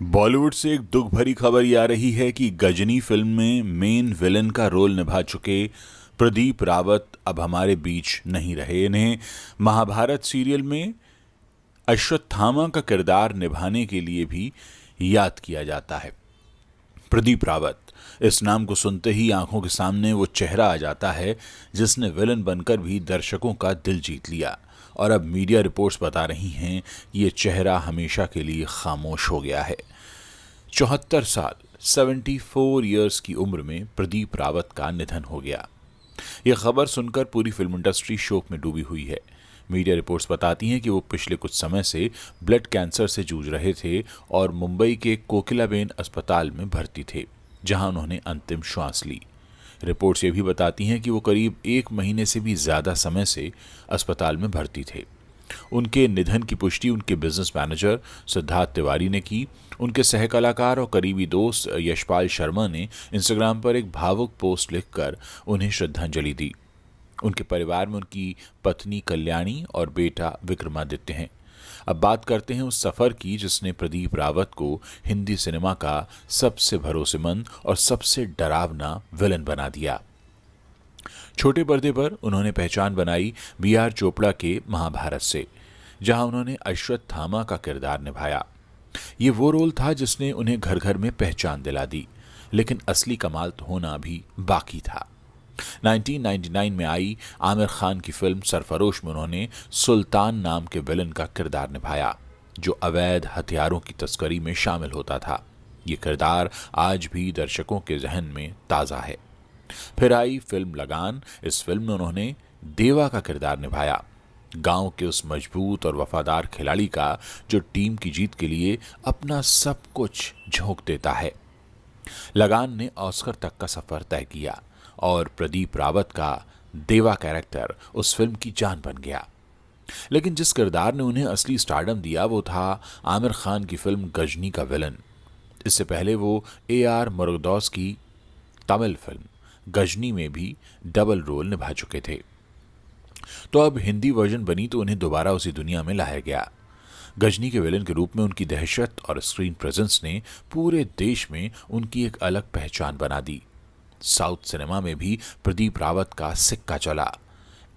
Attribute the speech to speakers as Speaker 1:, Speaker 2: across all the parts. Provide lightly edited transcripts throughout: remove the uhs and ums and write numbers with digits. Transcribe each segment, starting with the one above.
Speaker 1: बॉलीवुड से एक दुख भरी खबर ये आ रही है कि गजनी फिल्म में मेन विलन का रोल निभा चुके प्रदीप रावत अब हमारे बीच नहीं रहे। इन्हें महाभारत सीरियल में अश्वत्थामा का किरदार निभाने के लिए भी याद किया जाता है। प्रदीप रावत, इस नाम को सुनते ही आंखों के सामने वो चेहरा आ जाता है जिसने विलन बनकर भी दर्शकों का दिल जीत लिया। और अब मीडिया रिपोर्ट्स बता रही हैं कि ये चेहरा हमेशा के लिए खामोश हो गया है। 74 साल 74 ईयर्स की उम्र में प्रदीप रावत का निधन हो गया। यह खबर सुनकर पूरी फिल्म इंडस्ट्री शोक में डूबी हुई है। मीडिया रिपोर्ट्स बताती हैं कि वो पिछले कुछ समय से ब्लड कैंसर से जूझ रहे थे और मुंबई के कोकिलाबेन अस्पताल में भर्ती थे, जहां उन्होंने अंतिम श्वास ली। रिपोर्ट्स ये भी बताती हैं कि वो करीब 1 महीने से भी ज़्यादा समय से अस्पताल में भर्ती थे। उनके निधन की पुष्टि उनके बिजनेस मैनेजर सिद्धार्थ तिवारी ने की। उनके सहकलाकार और करीबी दोस्त यशपाल शर्मा ने इंस्टाग्राम पर एक भावुक पोस्ट लिखकर उन्हें श्रद्धांजलि दी। उनके परिवार में उनकी पत्नी कल्याणी और बेटा विक्रमादित्य हैं। अब बात करते हैं उस सफ़र की जिसने प्रदीप रावत को हिंदी सिनेमा का सबसे भरोसेमंद और सबसे डरावना विलन बना दिया। छोटे पर्दे पर उन्होंने पहचान बनाई बी.आर. चोपड़ा के महाभारत से, जहां उन्होंने अश्वत्थामा का किरदार निभाया। ये वो रोल था जिसने उन्हें घर घर में पहचान दिला दी, लेकिन असली कमाल तो होना भी बाकी था। 1999 में आई आमिर खान की फिल्म सरफरोश में उन्होंने सुल्तान नाम के विलन का किरदार निभाया, जो अवैध हथियारों की तस्करी में शामिल होता था। ये किरदार आज भी दर्शकों के जहन में ताज़ा है। फिर आई फिल्म लगान। इस फिल्म में उन्होंने देवा का किरदार निभाया, गांव के उस मजबूत और वफादार खिलाड़ी का जो टीम की जीत के लिए अपना सब कुछ झोंक देता है। लगान ने ऑस्कर तक का सफर तय किया और प्रदीप रावत का देवा कैरेक्टर उस फिल्म की जान बन गया। लेकिन जिस किरदार ने उन्हें असली स्टारडम दिया वो था आमिर खान की फिल्म गजनी का विलन। इससे पहले वो ए.आर. मुरुगदौस की तमिल फिल्म गजनी में भी डबल रोल निभा चुके थे। तो अब हिंदी वर्जन बनी तो उन्हें दोबारा उसी दुनिया में लाया गया। गजनी के विलन के रूप में उनकी दहशत और स्क्रीन प्रेजेंस ने पूरे देश में उनकी एक अलग पहचान बना दी। साउथ सिनेमा में भी प्रदीप रावत का सिक्का चला।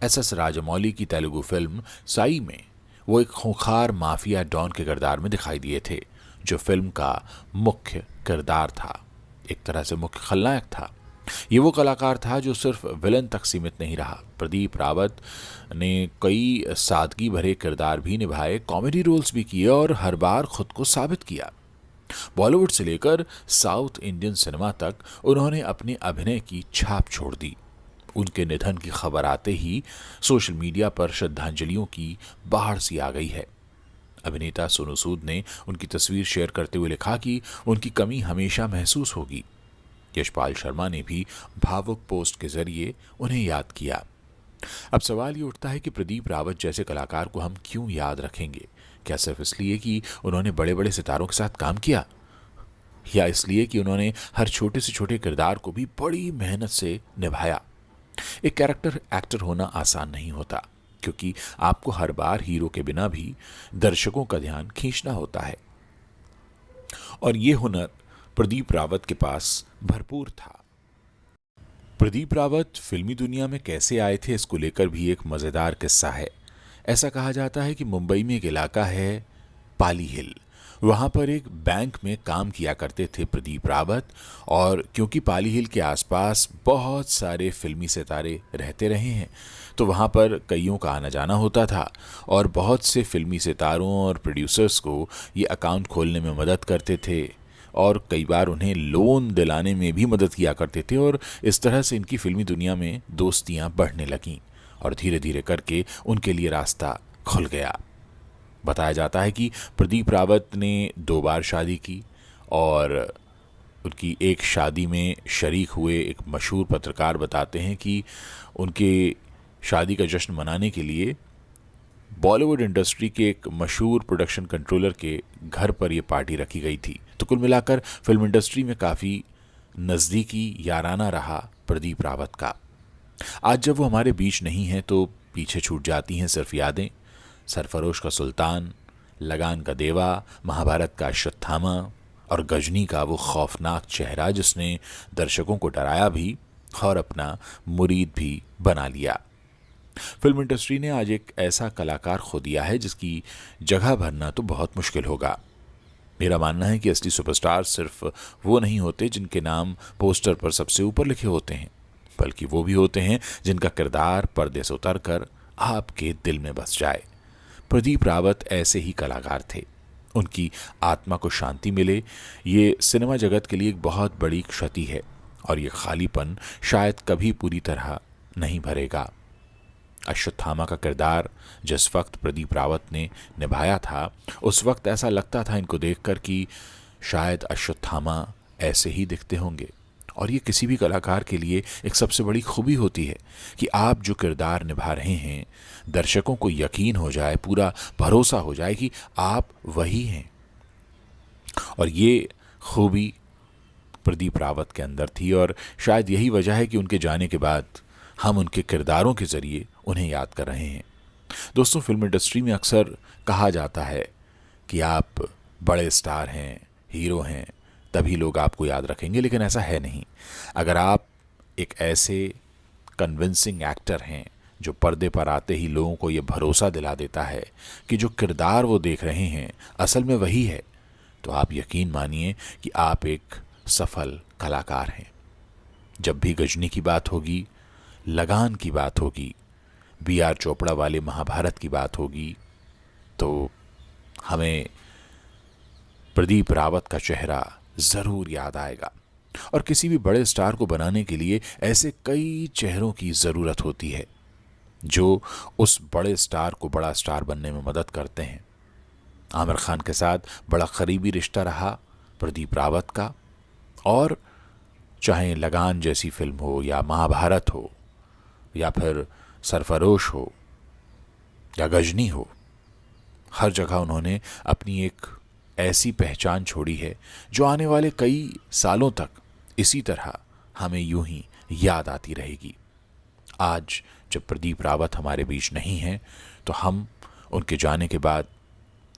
Speaker 1: एस.एस. राजमौली की तेलुगु फिल्म साई में वो एक खूंखार माफिया डॉन के किरदार में दिखाई दिए थे, जो फिल्म का मुख्य किरदार था, एक तरह से मुख्य खलनायक था। ये वो कलाकार था जो सिर्फ विलन तक सीमित नहीं रहा। प्रदीप रावत ने कई सादगी भरे किरदार भी निभाए, कॉमेडी रोल्स भी किए और हर बार खुद को साबित किया। बॉलीवुड से लेकर साउथ इंडियन सिनेमा तक उन्होंने अपने अभिनय की छाप छोड़ दी। उनके निधन की खबर आते ही सोशल मीडिया पर श्रद्धांजलियों की बाढ़ सी आ गई है। अभिनेता सोनू सूद ने उनकी तस्वीर शेयर करते हुए लिखा कि उनकी कमी हमेशा महसूस होगी। यशपाल शर्मा ने भी भावुक पोस्ट के जरिए उन्हें याद किया। अब सवाल ये उठता है कि प्रदीप रावत जैसे कलाकार को हम क्यों याद रखेंगे? क्या सिर्फ इसलिए कि उन्होंने बड़े बड़े सितारों के साथ काम किया, या इसलिए कि उन्होंने हर छोटे से छोटे किरदार को भी बड़ी मेहनत से निभाया? एक कैरेक्टर एक्टर होना आसान नहीं होता, क्योंकि आपको हर बार हीरो के बिना भी दर्शकों का ध्यान खींचना होता है, और ये हुनर प्रदीप रावत के पास भरपूर था। प्रदीप रावत फिल्मी दुनिया में कैसे आए थे, इसको लेकर भी एक मज़ेदार किस्सा है। ऐसा कहा जाता है कि मुंबई में एक इलाका है पाली हिल, वहाँ पर एक बैंक में काम किया करते थे प्रदीप रावत। और क्योंकि पाली हिल के आसपास बहुत सारे फिल्मी सितारे रहते रहे हैं, तो वहाँ पर कईयों का आना जाना होता था और बहुत से फिल्मी सितारों और प्रोड्यूसर्स को ये अकाउंट खोलने में मदद करते थे और कई बार उन्हें लोन दिलाने में भी मदद किया करते थे। और इस तरह से इनकी फिल्मी दुनिया में दोस्तियां बढ़ने लगीं और धीरे धीरे करके उनके लिए रास्ता खुल गया। बताया जाता है कि प्रदीप रावत ने 2 बार शादी की और उनकी एक शादी में शरीक हुए एक मशहूर पत्रकार बताते हैं कि उनके शादी का जश्न मनाने के लिए बॉलीवुड इंडस्ट्री के एक मशहूर प्रोडक्शन कंट्रोलर के घर पर यह पार्टी रखी गई थी। तो कुल मिलाकर फिल्म इंडस्ट्री में काफ़ी नज़दीकी याराना रहा प्रदीप रावत का। आज जब वो हमारे बीच नहीं है तो पीछे छूट जाती हैं सिर्फ यादें। सरफरोश का सुल्तान, लगान का देवा, महाभारत का अश्वत्थामा, और गजनी का वो खौफनाक चेहरा जिसने दर्शकों को डराया भी और अपना मुरीद भी बना लिया। फिल्म इंडस्ट्री ने आज एक ऐसा कलाकार खो दिया है जिसकी जगह भरना तो बहुत मुश्किल होगा। मेरा मानना है कि असली सुपरस्टार सिर्फ वो नहीं होते जिनके नाम पोस्टर पर सबसे ऊपर लिखे होते हैं, बल्कि वो भी होते हैं जिनका किरदार पर्दे से उतर कर आपके दिल में बस जाए। प्रदीप रावत ऐसे ही कलाकार थे। उनकी आत्मा को शांति मिले, ये सिनेमा जगत के लिए एक बहुत बड़ी क्षति है और ये खालीपन शायद कभी पूरी तरह नहीं भरेगा। अश्वत्थामा का किरदार जिस वक्त प्रदीप रावत ने निभाया था, उस वक्त ऐसा लगता था इनको देखकर कि शायद अश्वत्थामा ऐसे ही दिखते होंगे। और ये किसी भी कलाकार के लिए एक सबसे बड़ी खूबी होती है कि आप जो किरदार निभा रहे हैं, दर्शकों को यकीन हो जाए, पूरा भरोसा हो जाए कि आप वही हैं। और ये खूबी प्रदीप रावत के अंदर थी और शायद यही वजह है कि उनके जाने के बाद हम उनके किरदारों के ज़रिए उन्हें याद कर रहे हैं। दोस्तों, फिल्म इंडस्ट्री में अक्सर कहा जाता है कि आप बड़े स्टार हैं, हीरो हैं, तभी लोग आपको याद रखेंगे, लेकिन ऐसा है नहीं। अगर आप एक ऐसे कन्विंसिंग एक्टर हैं जो पर्दे पर आते ही लोगों को ये भरोसा दिला देता है कि जो किरदार वो देख रहे हैं असल में वही है, तो आप यकीन मानिए कि आप एक सफल कलाकार हैं। जब भी गजनी की बात होगी, लगान की बात होगी, B.R. चोपड़ा वाले महाभारत की बात होगी, तो हमें प्रदीप रावत का चेहरा ज़रूर याद आएगा। और किसी भी बड़े स्टार को बनाने के लिए ऐसे कई चेहरों की ज़रूरत होती है जो उस बड़े स्टार को बड़ा स्टार बनने में मदद करते हैं। आमिर खान के साथ बड़ा करीबी रिश्ता रहा प्रदीप रावत का, और चाहे लगान जैसी फिल्म हो या महाभारत हो या फिर सरफरोश हो या गजनी हो, हर जगह उन्होंने अपनी एक ऐसी पहचान छोड़ी है जो आने वाले कई सालों तक इसी तरह हमें यूं ही याद आती रहेगी। आज जब प्रदीप रावत हमारे बीच नहीं हैं, तो हम उनके जाने के बाद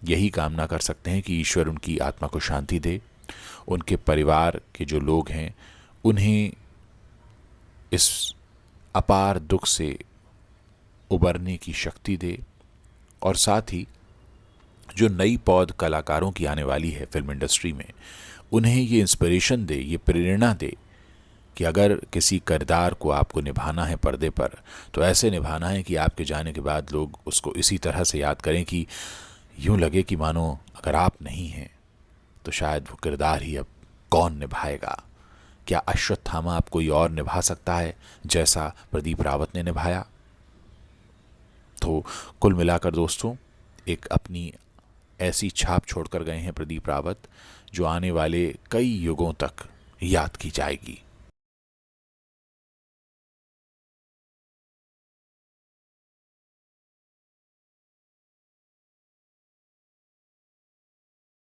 Speaker 1: यही कामना कर सकते हैं कि ईश्वर उनकी आत्मा को शांति दे, उनके परिवार के जो लोग हैं उन्हें इस अपार दुख से उबरने की शक्ति दे, और साथ ही जो नई पौध कलाकारों की आने वाली है फिल्म इंडस्ट्री में, उन्हें ये इंस्पिरेशन दे, ये प्रेरणा दे कि अगर किसी किरदार को आपको निभाना है पर्दे पर, तो ऐसे निभाना है कि आपके जाने के बाद लोग उसको इसी तरह से याद करें कि यूं लगे कि मानो अगर आप नहीं हैं तो शायद वो किरदार ही अब कौन निभाएगा। क्या अश्वत्थामा आप कोई और निभा सकता है जैसा प्रदीप रावत ने निभाया? तो कुल मिलाकर दोस्तों, एक अपनी ऐसी छाप छोड़कर गए हैं प्रदीप रावत जो आने वाले कई युगों तक याद की जाएगी।